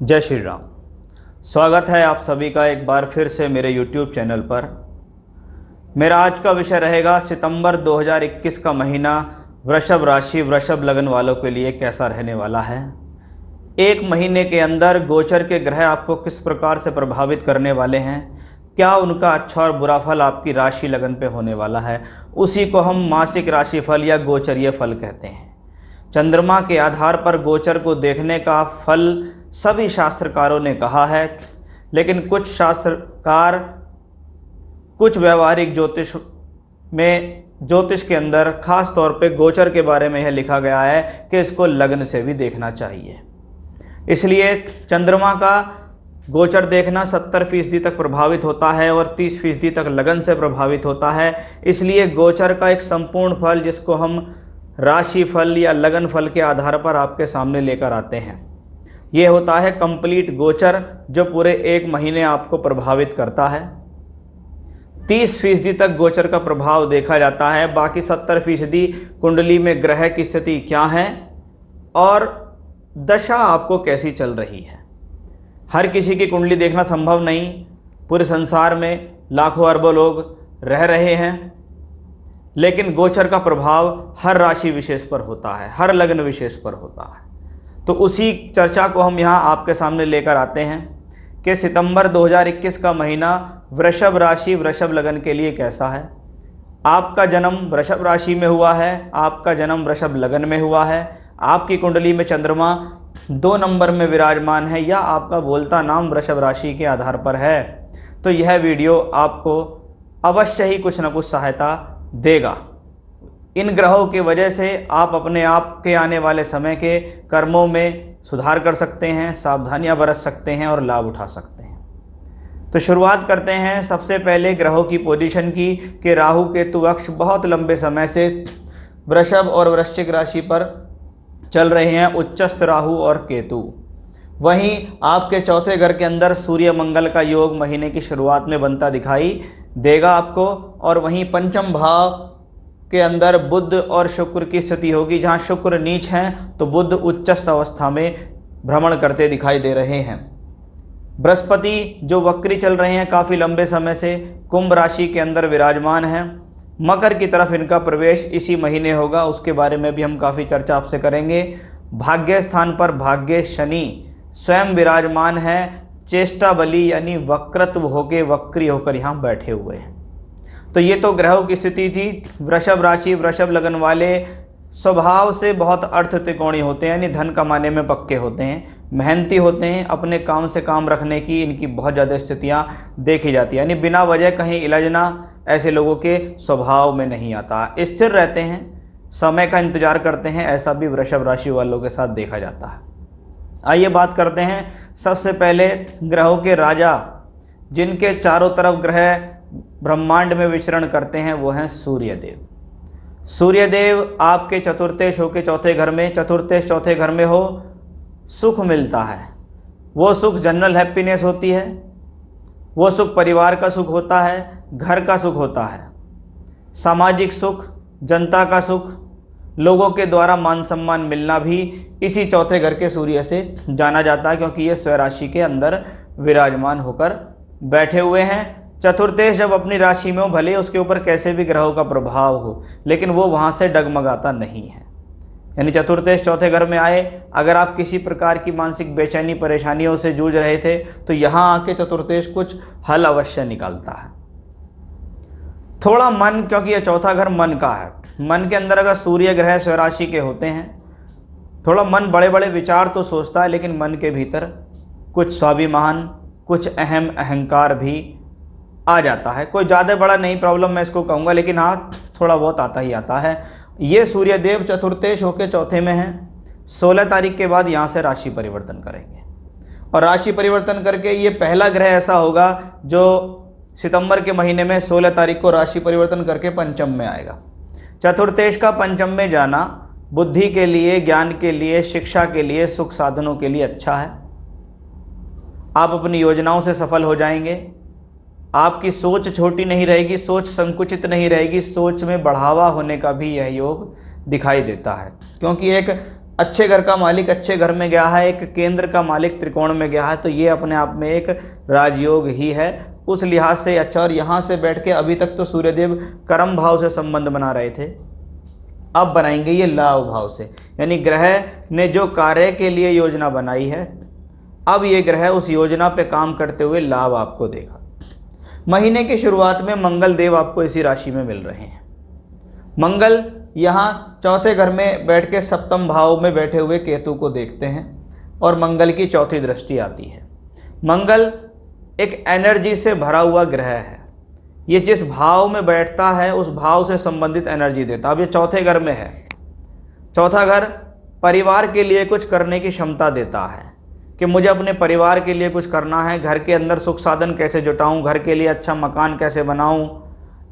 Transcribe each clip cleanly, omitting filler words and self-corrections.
जय श्री राम। स्वागत है आप सभी का एक बार फिर से मेरे YouTube चैनल पर। मेरा आज का विषय रहेगा सितंबर 2021 का महीना वृषभ राशि वृषभ लगन वालों के लिए कैसा रहने वाला है। एक महीने के अंदर गोचर के ग्रह आपको किस प्रकार से प्रभावित करने वाले हैं, क्या उनका अच्छा और बुरा फल आपकी राशि लगन पे होने वाला है, उसी को हम मासिक राशिफल या गोचरीय फल कहते हैं। चंद्रमा के आधार पर गोचर को देखने का फल सभी शास्त्रकारों ने कहा है, लेकिन कुछ शास्त्रकार कुछ व्यवहारिक ज्योतिष के अंदर खास तौर पे गोचर के बारे में यह लिखा गया है कि इसको लग्न से भी देखना चाहिए। इसलिए चंद्रमा का गोचर देखना 70% तक प्रभावित होता है और 30% तक लगन से प्रभावित होता है। इसलिए गोचर का एक संपूर्ण फल, जिसको हम राशि फल या लगन फल के आधार पर आपके सामने लेकर आते हैं, ये होता है कंप्लीट गोचर, जो पूरे एक महीने आपको प्रभावित करता है। 30% तक गोचर का प्रभाव देखा जाता है, बाकी 70% कुंडली में ग्रह की स्थिति क्या है और दशा आपको कैसी चल रही है। हर किसी की कुंडली देखना संभव नहीं, पूरे संसार में लाखों अरबों लोग रह रहे हैं, लेकिन गोचर का प्रभाव हर राशि विशेष पर होता है, हर लग्न विशेष पर होता है। तो उसी चर्चा को हम यहाँ आपके सामने लेकर आते हैं कि सितंबर 2021 का महीना वृषभ राशि वृषभ लगन के लिए कैसा है। आपका जन्म वृषभ राशि में हुआ है, आपका जन्म वृषभ लगन में हुआ है, आपकी कुंडली में चंद्रमा 2 नंबर में विराजमान है या आपका बोलता नाम वृषभ राशि के आधार पर है, तो यह वीडियो आपको अवश्य ही कुछ न कुछ सहायता देगा। इन ग्रहों की वजह से आप अपने आप के आने वाले समय के कर्मों में सुधार कर सकते हैं, सावधानियां बरत सकते हैं और लाभ उठा सकते हैं। तो शुरुआत करते हैं सबसे पहले ग्रहों की पोजीशन की कि राहु केतु अक्ष बहुत लंबे समय से वृषभ और वृश्चिक राशि पर चल रहे हैं, उच्चस्थ राहु और केतु। वहीं आपके चौथे घर के अंदर सूर्य मंगल का योग महीने की शुरुआत में बनता दिखाई देगा आपको, और वहीं पंचम भाव के अंदर बुध और शुक्र की स्थिति होगी, जहां शुक्र नीच हैं तो बुध उच्चस्थ अवस्था में भ्रमण करते दिखाई दे रहे हैं। बृहस्पति जो वक्री चल रहे हैं काफ़ी लंबे समय से, कुंभ राशि के अंदर विराजमान हैं। मकर की तरफ इनका प्रवेश इसी महीने होगा, उसके बारे में भी हम काफ़ी चर्चा आपसे करेंगे। भाग्य स्थान पर भाग्य शनि स्वयं विराजमान है, चेष्टा बली यानी वक्रत्व होके वक्री होकर यहाँ बैठे हुए हैं। तो ये तो ग्रहों की स्थिति थी। वृषभ राशि वृषभ लगन वाले स्वभाव से बहुत अर्थ त्रिकोणी होते हैं, यानी धन कमाने में पक्के होते हैं, मेहनती होते हैं, अपने काम से काम रखने की इनकी बहुत ज़्यादा स्थितियाँ देखी जाती हैं, यानी बिना वजह कहीं इलझना ऐसे लोगों के स्वभाव में नहीं आता। स्थिर रहते हैं, समय का इंतजार करते हैं, ऐसा भी वृषभ राशि वालों के साथ देखा जाता है। आइए बात करते हैं सबसे पहले ग्रहों के राजा, जिनके चारों तरफ ग्रह ब्रह्मांड में विचरण करते हैं, वो हैं सूर्यदेव। सूर्यदेव आपके चतुर्थेश हो के चौथे घर में, चतुर्थेश चौथे घर में हो, सुख मिलता है। वो सुख जनरल हैप्पीनेस होती है, वो सुख परिवार का सुख होता है, घर का सुख होता है, सामाजिक सुख, जनता का सुख, लोगों के द्वारा मान सम्मान मिलना भी इसी चौथे घर के सूर्य से जाना जाता है, क्योंकि ये स्वराशि के अंदर विराजमान होकर बैठे हुए हैं। चतुर्थेश जब अपनी राशि में हो, भले उसके ऊपर कैसे भी ग्रहों का प्रभाव हो, लेकिन वो वहाँ से डगमगाता नहीं है। यानी चतुर्थेश चौथे घर में आए, अगर आप किसी प्रकार की मानसिक बेचैनी परेशानियों से जूझ रहे थे, तो यहाँ आके चतुर्थेश कुछ हल अवश्य निकालता है। थोड़ा मन, क्योंकि यह चौथा घर मन का है, मन के अंदर अगर सूर्य ग्रह स्वराशि के होते हैं, थोड़ा मन बड़े बड़े विचार तो सोचता है, लेकिन मन के भीतर कुछ स्वाभिमान, कुछ अहंकार भी आ जाता है। कोई ज़्यादा बड़ा नहीं प्रॉब्लम मैं इसको कहूँगा, लेकिन हाँ थोड़ा बहुत आता ही आता है। ये सूर्यदेव चतुर्थेश होकर चौथे में हैं। 16 तारीख के बाद यहाँ से राशि परिवर्तन करेंगे, और राशि परिवर्तन करके ये पहला ग्रह ऐसा होगा जो सितंबर के महीने में 16 तारीख को राशि परिवर्तन करके पंचम में आएगा। चतुर्थेश का पंचम में जाना बुद्धि के लिए, ज्ञान के लिए, शिक्षा के लिए, सुख साधनों के लिए अच्छा है। आप अपनी योजनाओं से सफल हो जाएंगे। आपकी सोच छोटी नहीं रहेगी, सोच संकुचित नहीं रहेगी, सोच में बढ़ावा होने का भी यह योग दिखाई देता है, क्योंकि एक अच्छे घर का मालिक अच्छे घर में गया है, एक केंद्र का मालिक त्रिकोण में गया है, तो ये अपने आप में एक राजयोग ही है, उस लिहाज से अच्छा। और यहाँ से बैठ के अभी तक तो सूर्यदेव कर्म भाव से संबंध बना रहे थे, अब बनाएंगे ये लाभ भाव से, यानी ग्रह ने जो कार्य के लिए योजना बनाई है, अब ये ग्रह उस योजना पे काम करते हुए लाभ आपको देगा। महीने की शुरुआत में मंगल देव आपको इसी राशि में मिल रहे हैं। मंगल यहाँ चौथे घर में बैठ के सप्तम भाव में बैठे हुए केतु को देखते हैं और मंगल की चौथी दृष्टि आती है। मंगल एक एनर्जी से भरा हुआ ग्रह है, ये जिस भाव में बैठता है उस भाव से संबंधित एनर्जी देता है। अब ये चौथे घर में है, चौथा घर परिवार के लिए कुछ करने की क्षमता देता है कि मुझे अपने परिवार के लिए कुछ करना है, घर के अंदर सुख साधन कैसे जुटाऊं, घर के लिए अच्छा मकान कैसे बनाऊं,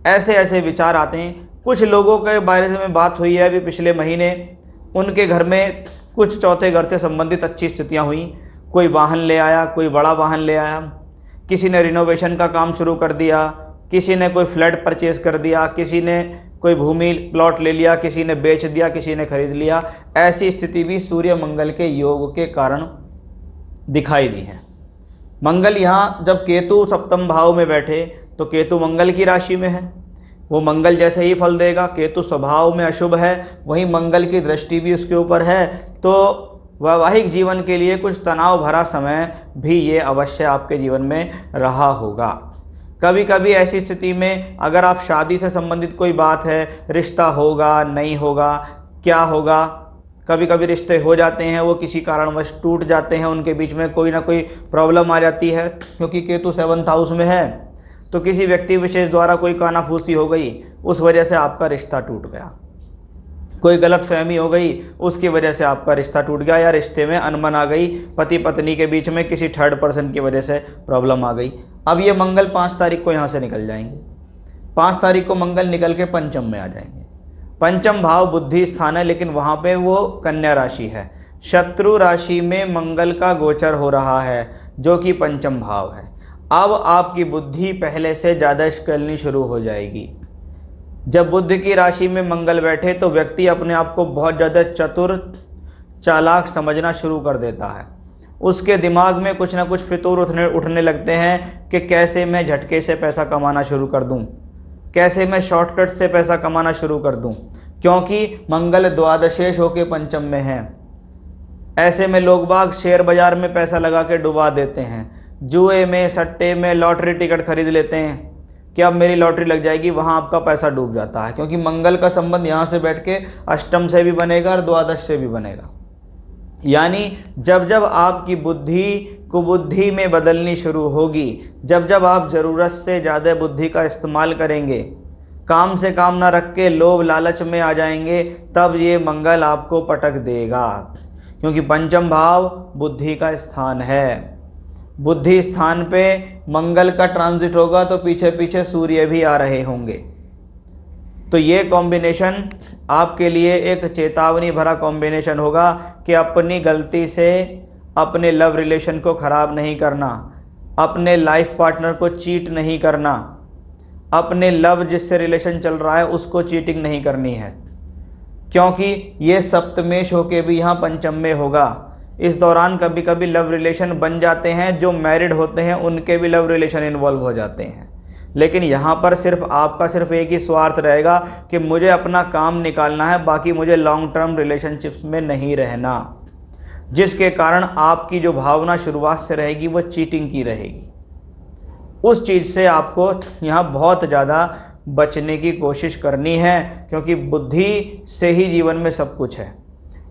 ऐसे ऐसे विचार आते हैं। कुछ लोगों के बारे में बात हुई है अभी पिछले महीने, उनके घर में कुछ चौथे घर से संबंधित अच्छी स्थितियां हुई, कोई वाहन ले आया, कोई बड़ा वाहन ले आया, किसी ने रिनोवेशन का काम शुरू कर दिया, किसी ने कोई फ्लैट परचेज कर दिया, किसी ने कोई भूमि प्लॉट ले लिया, किसी ने बेच दिया, किसी ने खरीद लिया। ऐसी स्थिति भी सूर्य मंगल के योग के कारण दिखाई दी है। मंगल यहाँ जब केतु सप्तम भाव में बैठे तो केतु मंगल की राशि में है, वो मंगल जैसे ही फल देगा। केतु स्वभाव में अशुभ है, वहीं मंगल की दृष्टि भी उसके ऊपर है, तो वैवाहिक जीवन के लिए कुछ तनाव भरा समय भी ये अवश्य आपके जीवन में रहा होगा। कभी कभी ऐसी स्थिति में अगर आप शादी से संबंधित कोई बात है, रिश्ता होगा नहीं होगा, क्या होगा, कभी कभी रिश्ते हो जाते हैं, वो किसी कारणवश टूट जाते हैं, उनके बीच में कोई ना कोई प्रॉब्लम आ जाती है, क्योंकि केतु 7th हाउस में है, तो किसी व्यक्ति विशेष द्वारा कोई कानाफूसी हो गई, उस वजह से आपका रिश्ता टूट गया, कोई गलत फहमी हो गई, उसकी वजह से आपका रिश्ता टूट गया, या रिश्ते में अनबन आ गई, पति पत्नी के बीच में किसी थर्ड पर्सन की वजह से प्रॉब्लम आ गई। अब ये मंगल 5 तारीख को यहाँ से निकल जाएंगे, 5 तारीख को मंगल निकल के पंचम में आ जाएंगे। पंचम भाव बुद्धि स्थान है, लेकिन वहाँ पे वो कन्या राशि है, शत्रु राशि में मंगल का गोचर हो रहा है, जो कि पंचम भाव है। अब आपकी बुद्धि पहले से ज़्यादा चलनी शुरू हो जाएगी। जब बुद्ध की राशि में मंगल बैठे तो व्यक्ति अपने आप को बहुत ज़्यादा चतुर चालाक समझना शुरू कर देता है, उसके दिमाग में कुछ ना कुछ फितूर उठने लगते हैं कि कैसे मैं झटके से पैसा कमाना शुरू कर दूं, कैसे मैं शॉर्टकट से पैसा कमाना शुरू कर दूं, क्योंकि मंगल द्वादशेश होके पंचम में है। ऐसे में लोग बाग शेयर बाजार में पैसा लगा के डुबा देते हैं, जुए में, सट्टे में, लॉटरी टिकट खरीद लेते हैं कि अब मेरी लॉटरी लग जाएगी, वहाँ आपका पैसा डूब जाता है, क्योंकि मंगल का संबंध यहाँ से बैठ के अष्टम से भी बनेगा और द्वादश से भी बनेगा। यानी जब जब आपकी बुद्धि कुबुद्धि में बदलनी शुरू होगी, जब जब आप ज़रूरत से ज़्यादा बुद्धि का इस्तेमाल करेंगे, काम से काम ना रख के लोभ लालच में आ जाएंगे, तब ये मंगल आपको पटक देगा, क्योंकि पंचम भाव बुद्धि का स्थान है। बुद्धि स्थान पे मंगल का ट्रांजिट होगा तो पीछे पीछे सूर्य भी आ रहे होंगे, तो ये कॉम्बिनेशन आपके लिए एक चेतावनी भरा कॉम्बिनेशन होगा कि अपनी गलती से अपने लव रिलेशन को ख़राब नहीं करना, अपने लाइफ पार्टनर को चीट नहीं करना, अपने लव जिससे रिलेशन चल रहा है उसको चीटिंग नहीं करनी है, क्योंकि ये सप्तमेश होके भी यहाँ पंचम में होगा। इस दौरान कभी कभी लव रिलेशन बन जाते हैं, जो मैरिड होते हैं उनके भी लव रिलेशन इन्वॉल्व हो जाते हैं, लेकिन यहाँ पर सिर्फ आपका सिर्फ एक ही स्वार्थ रहेगा कि मुझे अपना काम निकालना है, बाकी मुझे लॉन्ग टर्म रिलेशनशिप्स में नहीं रहना, जिसके कारण आपकी जो भावना शुरुआत से रहेगी वो चीटिंग की रहेगी। उस चीज़ से आपको यहाँ बहुत ज़्यादा बचने की कोशिश करनी है, क्योंकि बुद्धि से ही जीवन में सब कुछ है।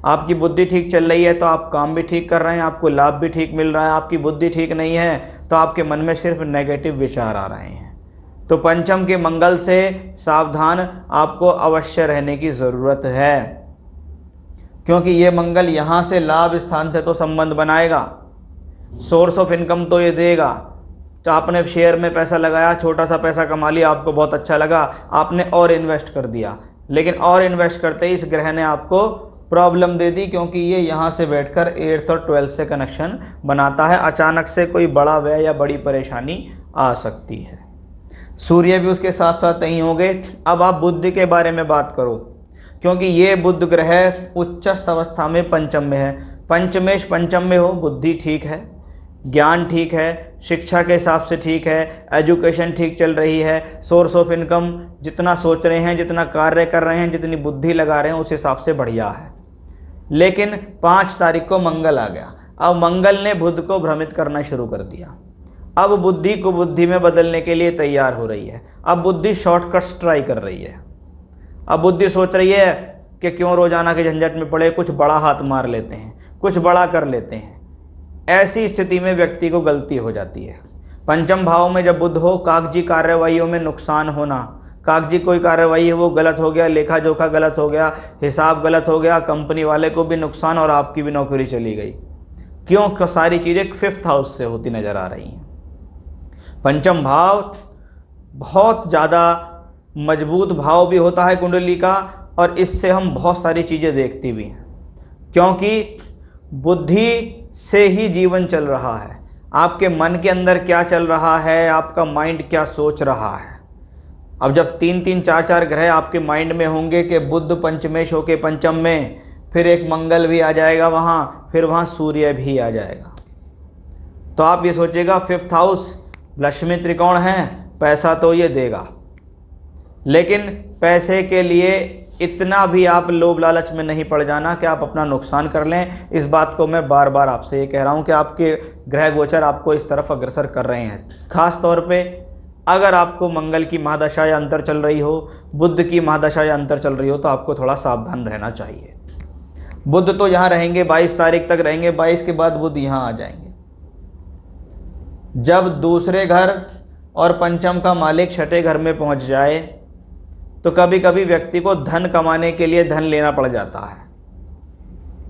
आपकी बुद्धि ठीक चल रही है तो आप काम भी ठीक कर रहे हैं, आपको लाभ भी ठीक मिल रहा है। आपकी बुद्धि ठीक नहीं है तो आपके मन में सिर्फ नेगेटिव विचार आ रहे हैं। तो पंचम के मंगल से सावधान आपको अवश्य रहने की ज़रूरत है, क्योंकि ये मंगल यहाँ से लाभ स्थान से तो संबंध बनाएगा, सोर्स ऑफ इनकम तो ये देगा। तो आपने शेयर में पैसा लगाया, छोटा सा पैसा कमा लिया, आपको बहुत अच्छा लगा, आपने और इन्वेस्ट कर दिया, लेकिन और इन्वेस्ट करते ही इस ग्रह ने आपको प्रॉब्लम दे दी, क्योंकि ये यहाँ से बैठकर 8th और 12th से कनेक्शन बनाता है। अचानक से कोई बड़ा व्यय या बड़ी परेशानी आ सकती है। सूर्य भी उसके साथ साथ नहीं होंगे। अब आप बुद्धि के बारे में बात करो क्योंकि ये बुध ग्रह उच्चस्थ अवस्था में पंचम में है। पंचमेश पंचम में हो, बुद्धि ठीक है, ज्ञान ठीक है, शिक्षा के हिसाब से ठीक है, एजुकेशन ठीक चल रही है, सोर्स ऑफ इनकम जितना सोच रहे हैं, जितना कार्य कर रहे हैं, जितनी बुद्धि लगा रहे हैं उस हिसाब से बढ़िया है। लेकिन 5 तारीख को मंगल आ गया। अब मंगल ने बुध को भ्रमित करना शुरू कर दिया। अब बुद्धि को बुद्धि में बदलने के लिए तैयार हो रही है। अब बुद्धि शॉर्टकट्स ट्राई कर रही है। अब बुद्धि सोच रही है कि क्यों रोजाना के झंझट में पड़े, कुछ बड़ा हाथ मार लेते हैं, कुछ बड़ा कर लेते हैं। ऐसी स्थिति में व्यक्ति को गलती हो जाती है। पंचम भाव में जब बुध हो, कागजी कार्यवाहियों में नुकसान होना, कागजी कोई कार्यवाही है वो गलत हो गया, लेखा जोखा गलत हो गया, हिसाब गलत हो गया, कंपनी वाले को भी नुकसान और आपकी भी नौकरी चली गई। क्यों? सारी चीज़ें 5th हाउस से होती नजर आ रही हैं। पंचम भाव बहुत ज़्यादा मजबूत भाव भी होता है कुंडली का, और इससे हम बहुत सारी चीज़ें देखती भी हैं, क्योंकि बुद्धि से ही जीवन चल रहा है। आपके मन के अंदर क्या चल रहा है, आपका माइंड क्या सोच रहा है। अब जब 3-3, 4-4 ग्रह आपके माइंड में होंगे कि बुध पंचमेश होके पंचम में, फिर एक मंगल भी आ जाएगा वहाँ, फिर वहाँ सूर्य भी आ जाएगा, तो आप ये सोचेगा 5th हाउस लक्ष्मी त्रिकोण है, पैसा तो ये देगा। लेकिन पैसे के लिए इतना भी आप लोभ लालच में नहीं पड़ जाना कि आप अपना नुकसान कर लें। इस बात को मैं बार बार आपसे ये कह रहा हूँ कि आपके ग्रह गोचर आपको इस तरफ अग्रसर कर रहे हैं। खास तौर पे अगर आपको मंगल की महादशा या अंतर चल रही हो, बुध की महादशा या अंतर चल रही हो, तो आपको थोड़ा सावधान रहना चाहिए। बुध तो यहाँ रहेंगे, 22 तारीख तक रहेंगे, 22 के बाद बुध यहाँ आ जाएंगे। जब दूसरे घर और पंचम का मालिक छठे घर में पहुँच जाए तो कभी कभी व्यक्ति को धन कमाने के लिए धन लेना पड़ जाता है।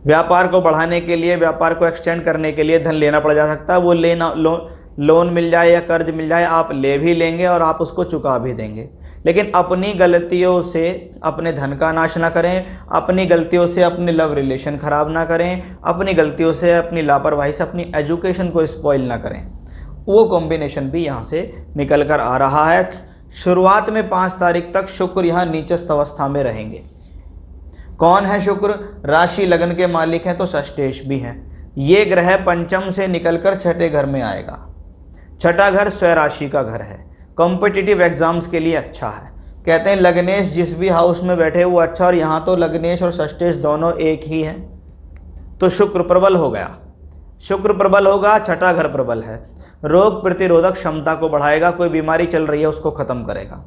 व्यापार को बढ़ाने के लिए, व्यापार को एक्सटेंड करने के लिए धन लेना पड़ जा सकता है। वो लोन मिल जाए या कर्ज मिल जाए, आप ले भी लेंगे और आप उसको चुका भी देंगे। लेकिन अपनी गलतियों से अपने धन का नाश ना करें, अपनी गलतियों से अपने लव रिलेशन खराब ना करें, अपनी गलतियों से, अपनी लापरवाही से अपनी एजुकेशन को स्पॉइल ना करें। वो कॉम्बिनेशन भी यहाँ से निकल कर आ रहा है। शुरुआत में 5 तारीख तक शुक्र यहाँ नीचस्थ अवस्था में रहेंगे। कौन है शुक्र? राशि लगन के मालिक हैं, तो षष्ठेश भी हैं। ये ग्रह पंचम से निकलकर छठे घर में आएगा। छठा घर स्वराशि का घर है, कॉम्पिटिटिव एग्जाम्स के लिए अच्छा है। कहते हैं लग्नेश जिस भी हाउस में बैठे वो अच्छा, और यहाँ तो लग्नेश और षष्ठेश दोनों एक ही हैं, तो शुक्र प्रबल हो गया। शुक्र प्रबल होगा, छठा घर प्रबल है, रोग प्रतिरोधक क्षमता को बढ़ाएगा, कोई बीमारी चल रही है उसको खत्म करेगा।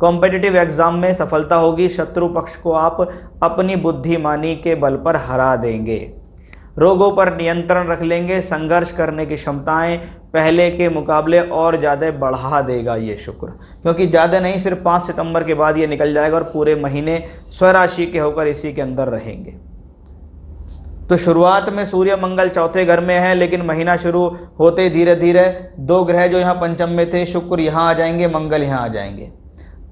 कॉम्पिटिटिव एग्जाम में सफलता होगी, शत्रु पक्ष को आप अपनी बुद्धिमानी के बल पर हरा देंगे, रोगों पर नियंत्रण रख लेंगे, संघर्ष करने की क्षमताएं पहले के मुकाबले और ज़्यादा बढ़ा देगा ये शुक्र, क्योंकि ज़्यादा नहीं, सिर्फ 5 सितंबर के बाद ये निकल जाएगा और पूरे महीने स्वराशि के होकर इसी के अंदर रहेंगे। तो शुरुआत में सूर्य मंगल चौथे घर में है, लेकिन महीना शुरू होते धीरे धीरे 2 ग्रह जो यहाँ पंचम में थे, शुक्र यहाँ आ जाएंगे, मंगल यहाँ आ जाएंगे।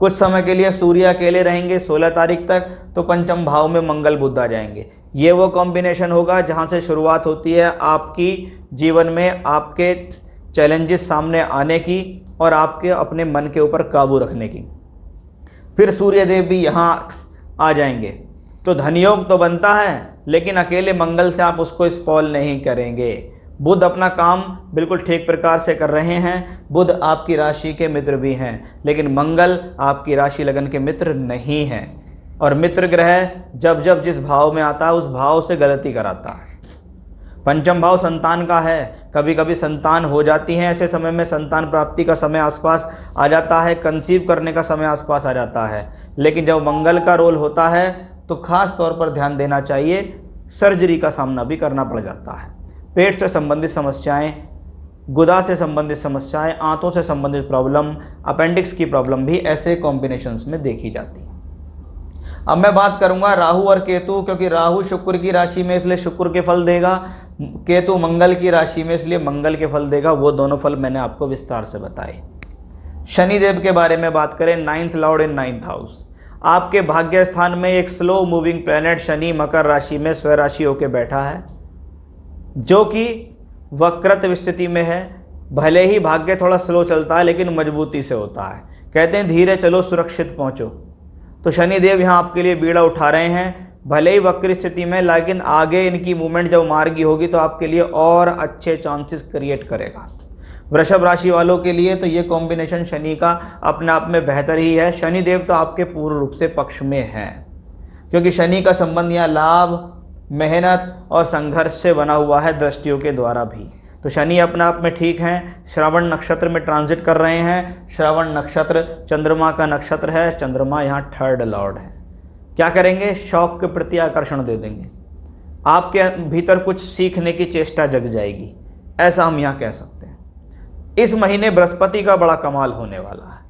कुछ समय के लिए सूर्य अकेले रहेंगे 16 तारीख तक, तो पंचम भाव में मंगल बुध आ जाएंगे। ये वो कॉम्बिनेशन होगा जहाँ से शुरुआत होती है आपकी जीवन में आपके चैलेंजेस सामने आने की और आपके अपने मन के ऊपर काबू रखने की। फिर सूर्य देव भी यहाँ आ जाएंगे, तो धनयोग तो बनता है, लेकिन अकेले मंगल से आप उसको स्पॉइल नहीं करेंगे। बुध अपना काम बिल्कुल ठीक प्रकार से कर रहे हैं, बुध आपकी राशि के मित्र भी हैं, लेकिन मंगल आपकी राशि लगन के मित्र नहीं हैं। और मित्र ग्रह जब जब जिस भाव में आता है उस भाव से गलती कराता है। पंचम भाव संतान का है, कभी कभी संतान हो जाती है, ऐसे समय में संतान प्राप्ति का समय आसपास आ जाता है, कंसीव करने का समय आसपास आ जाता है। लेकिन जब मंगल का रोल होता है तो खास तौर पर ध्यान देना चाहिए, सर्जरी का सामना भी करना पड़ जाता है। पेट से संबंधित समस्याएं, गुदा से संबंधित समस्याएं, आंतों से संबंधित प्रॉब्लम, अपेंडिक्स की प्रॉब्लम भी ऐसे कॉम्बिनेशंस में देखी जाती है। अब मैं बात करूंगा राहु और केतु, क्योंकि राहु शुक्र की राशि में इसलिए शुक्र के फल देगा, केतु मंगल की राशि में इसलिए मंगल के फल देगा। वो दोनों फल मैंने आपको विस्तार से बताए। शनिदेव के बारे में बात करें, 9th लॉर्ड इन 9th हाउस, आपके भाग्य स्थान में एक स्लो मूविंग प्लैनेट शनि मकर राशि में स्वराशि होकर बैठा है, जो कि वक्रत्व स्थिति में है। भले ही भाग्य थोड़ा स्लो चलता है, लेकिन मजबूती से होता है। कहते हैं धीरे चलो सुरक्षित पहुंचो। तो शनिदेव यहाँ आपके लिए बीड़ा उठा रहे हैं, भले ही वक्र स्थिति में, लेकिन आगे इनकी मूवमेंट जब मार्गी होगी तो आपके लिए और अच्छे चांसेस क्रिएट करेगा। वृषभ राशि वालों के लिए तो ये कॉम्बिनेशन शनि का अपने आप में बेहतर ही है। शनिदेव तो आपके पूर्ण रूप से पक्ष में हैं, क्योंकि शनि का संबंध यहाँ लाभ, मेहनत और संघर्ष से बना हुआ है दृष्टियों के द्वारा भी। तो शनि अपने आप में ठीक हैं। श्रवण नक्षत्र में ट्रांजिट कर रहे हैं। श्रवण नक्षत्र चंद्रमा का नक्षत्र है। चंद्रमा यहाँ थर्ड लॉर्ड है। क्या करेंगे? शौक के प्रति आकर्षण दे देंगे, आपके भीतर कुछ सीखने की चेष्टा जग जाएगी, ऐसा हम यहाँ कह सकते हैं। इस महीने बृहस्पति का बड़ा कमाल होने वाला है,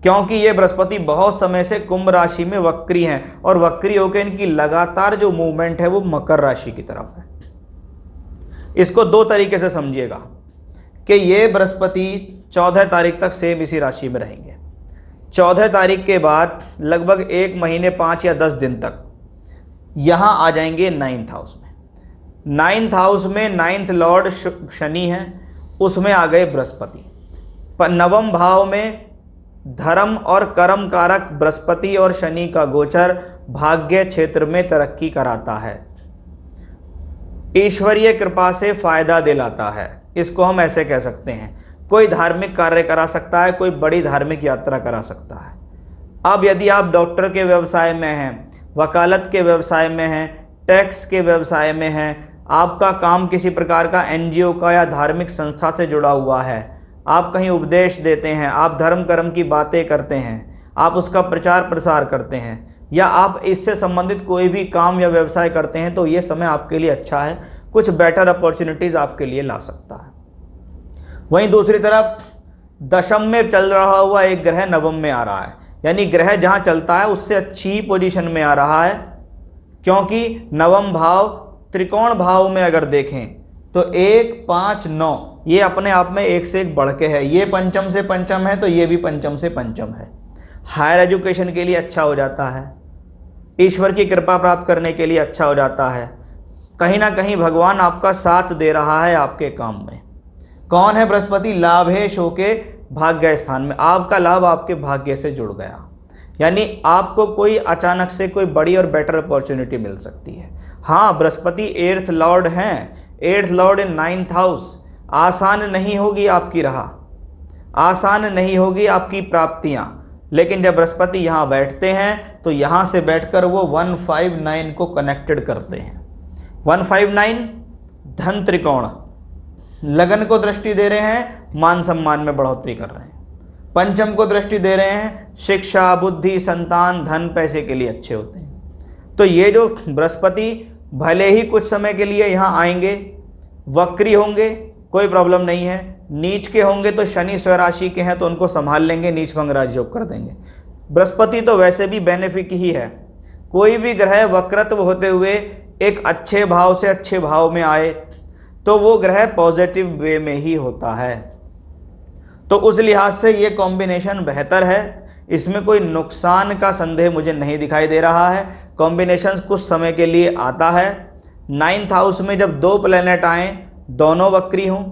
क्योंकि ये बृहस्पति बहुत समय से कुंभ राशि में वक्री हैं और वक्री होकर इनकी लगातार जो मूवमेंट है वो मकर राशि की तरफ है। इसको दो तरीके से समझिएगा कि ये बृहस्पति 14 तारीख तक सेम इसी राशि में रहेंगे। 14 तारीख के बाद लगभग 1 महीने 5 या 10 दिन तक यहाँ आ जाएंगे 9th हाउस में। 9th हाउस में 9th लॉर्ड शनि है, उसमें आ गए बृहस्पति। पर 9वें भाव में धर्म और कर्म कारक बृहस्पति और शनि का गोचर भाग्य क्षेत्र में तरक्की कराता है, ईश्वरीय कृपा से फायदा दिलाता है। इसको हम ऐसे कह सकते हैं, कोई धार्मिक कार्य करा सकता है, कोई बड़ी धार्मिक यात्रा करा सकता है। अब यदि आप डॉक्टर के व्यवसाय में हैं, वकालत के व्यवसाय में हैं, टैक्स के व्यवसाय में हैं, आपका काम किसी प्रकार का एनजीओ का या धार्मिक संस्था से जुड़ा हुआ है, आप कहीं उपदेश देते हैं, आप धर्म कर्म की बातें करते हैं, आप उसका प्रचार प्रसार करते हैं, या आप इससे संबंधित कोई भी काम या व्यवसाय करते हैं, तो ये समय आपके लिए अच्छा है, कुछ बेटर अपॉर्चुनिटीज़ आपके लिए ला सकता है। वहीं दूसरी तरफ दशम में चल रहा हुआ एक ग्रह नवम में आ रहा है, यानी ग्रह जहाँ चलता है उससे अच्छी ही पोजीशन में आ रहा है, क्योंकि नवम भाव त्रिकोण भाव में अगर देखें तो 1, 5, 9 ये अपने आप में एक से एक बढ़ के है। ये पंचम से पंचम है तो ये भी पंचम से पंचम है। हायर एजुकेशन के लिए अच्छा हो जाता है, ईश्वर की कृपा प्राप्त करने के लिए अच्छा हो जाता है। कहीं ना कहीं भगवान आपका साथ दे रहा है आपके काम में। कौन है? बृहस्पति लाभेश होके भाग्य स्थान में, आपका लाभ आपके भाग्य से जुड़ गया, यानी आपको कोई अचानक से कोई बड़ी और बेटर अपॉर्चुनिटी मिल सकती है। हाँ, बृहस्पति 8th लॉर्ड हैं, 8th लॉर्ड इन 9th हाउस। आसान नहीं होगी आपकी राह, आसान नहीं होगी आपकी प्राप्तियां, लेकिन जब बृहस्पति यहाँ बैठते हैं तो यहाँ से बैठकर वो 159 को कनेक्टेड करते हैं। 159 धन त्रिकोण, लगन को दृष्टि दे रहे हैं, मान सम्मान में बढ़ोतरी कर रहे हैं। पंचम को दृष्टि दे रहे हैं, शिक्षा, बुद्धि, संतान, धन, पैसे के लिए अच्छे होते हैं। तो ये जो बृहस्पति भले ही कुछ समय के लिए यहाँ आएंगे, वक्री होंगे, कोई प्रॉब्लम नहीं है। नीच के होंगे तो शनि स्वराशि के हैं तो उनको संभाल लेंगे, नीच भंग राजयोग कर देंगे। बृहस्पति तो वैसे भी बेनिफिक ही है। कोई भी ग्रह वक्रत्व होते हुए एक अच्छे भाव से अच्छे भाव में आए तो वो ग्रह पॉजिटिव वे में ही होता है। तो उस लिहाज से ये कॉम्बिनेशन बेहतर है, इसमें कोई नुकसान का संदेह मुझे नहीं दिखाई दे रहा है। कॉम्बिनेशन कुछ समय के लिए आता है। 9th हाउस में जब 2 प्लैनेट आए, दोनों वक्री हों,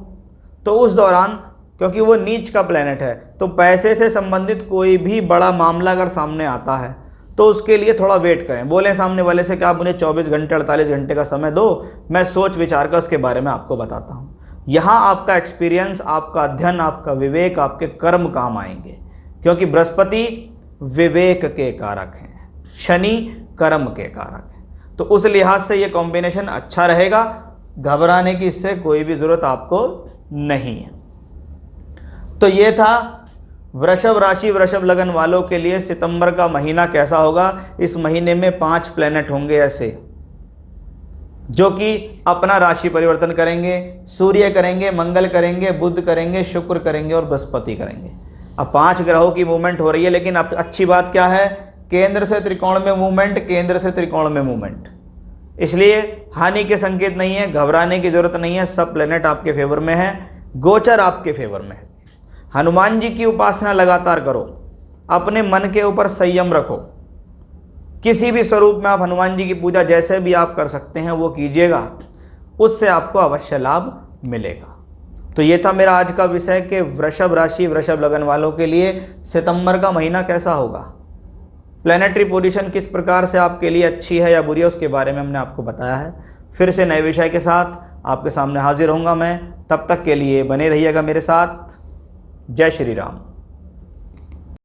तो उस दौरान क्योंकि वो नीच का प्लैनेट है, तो पैसे से संबंधित कोई भी बड़ा मामला अगर सामने आता है तो उसके लिए थोड़ा वेट करें। बोलें सामने वाले से कि आप मुझे 24 घंटे 48 घंटे का समय दो, मैं सोच विचार कर उसके बारे में आपको बताता हूँ। यहाँ आपका एक्सपीरियंस, आपका अध्ययन, आपका विवेक, आपके कर्म काम आएंगे, क्योंकि बृहस्पति विवेक के कारक हैं, शनि कर्म के कारक हैं। तो उस लिहाज से ये कॉम्बिनेशन अच्छा रहेगा, घबराने की इससे कोई भी ज़रूरत आपको नहीं है। तो ये था वृषभ राशि वृषभ लगन वालों के लिए सितंबर का महीना कैसा होगा। इस महीने में 5 प्लैनेट होंगे ऐसे जो कि अपना राशि परिवर्तन करेंगे। सूर्य करेंगे, मंगल करेंगे, बुध करेंगे, शुक्र करेंगे और बृहस्पति करेंगे। अब 5 ग्रहों की मूवमेंट हो रही है, लेकिन अब अच्छी बात क्या है, केंद्र से त्रिकोण में मूवमेंट, केंद्र से त्रिकोण में मूवमेंट, इसलिए हानि के संकेत नहीं है, घबराने की जरूरत नहीं है। सब प्लैनेट आपके फेवर में है, गोचर आपके फेवर में है। हनुमान जी की उपासना लगातार करो, अपने मन के ऊपर संयम रखो, किसी भी स्वरूप में आप हनुमान जी की पूजा जैसे भी आप कर सकते हैं वो कीजिएगा, उससे आपको अवश्य लाभ मिलेगा। तो ये था मेरा आज का विषय कि वृषभ राशि वृषभ लगन वालों के लिए सितंबर का महीना कैसा होगा। प्लैनेटरी पोजीशन किस प्रकार से आपके लिए अच्छी है या बुरी है उसके बारे में हमने आपको बताया है। फिर से नए विषय के साथ आपके सामने हाजिर होऊंगा मैं, तब तक के लिए बने रहिएगा मेरे साथ। जय श्री राम।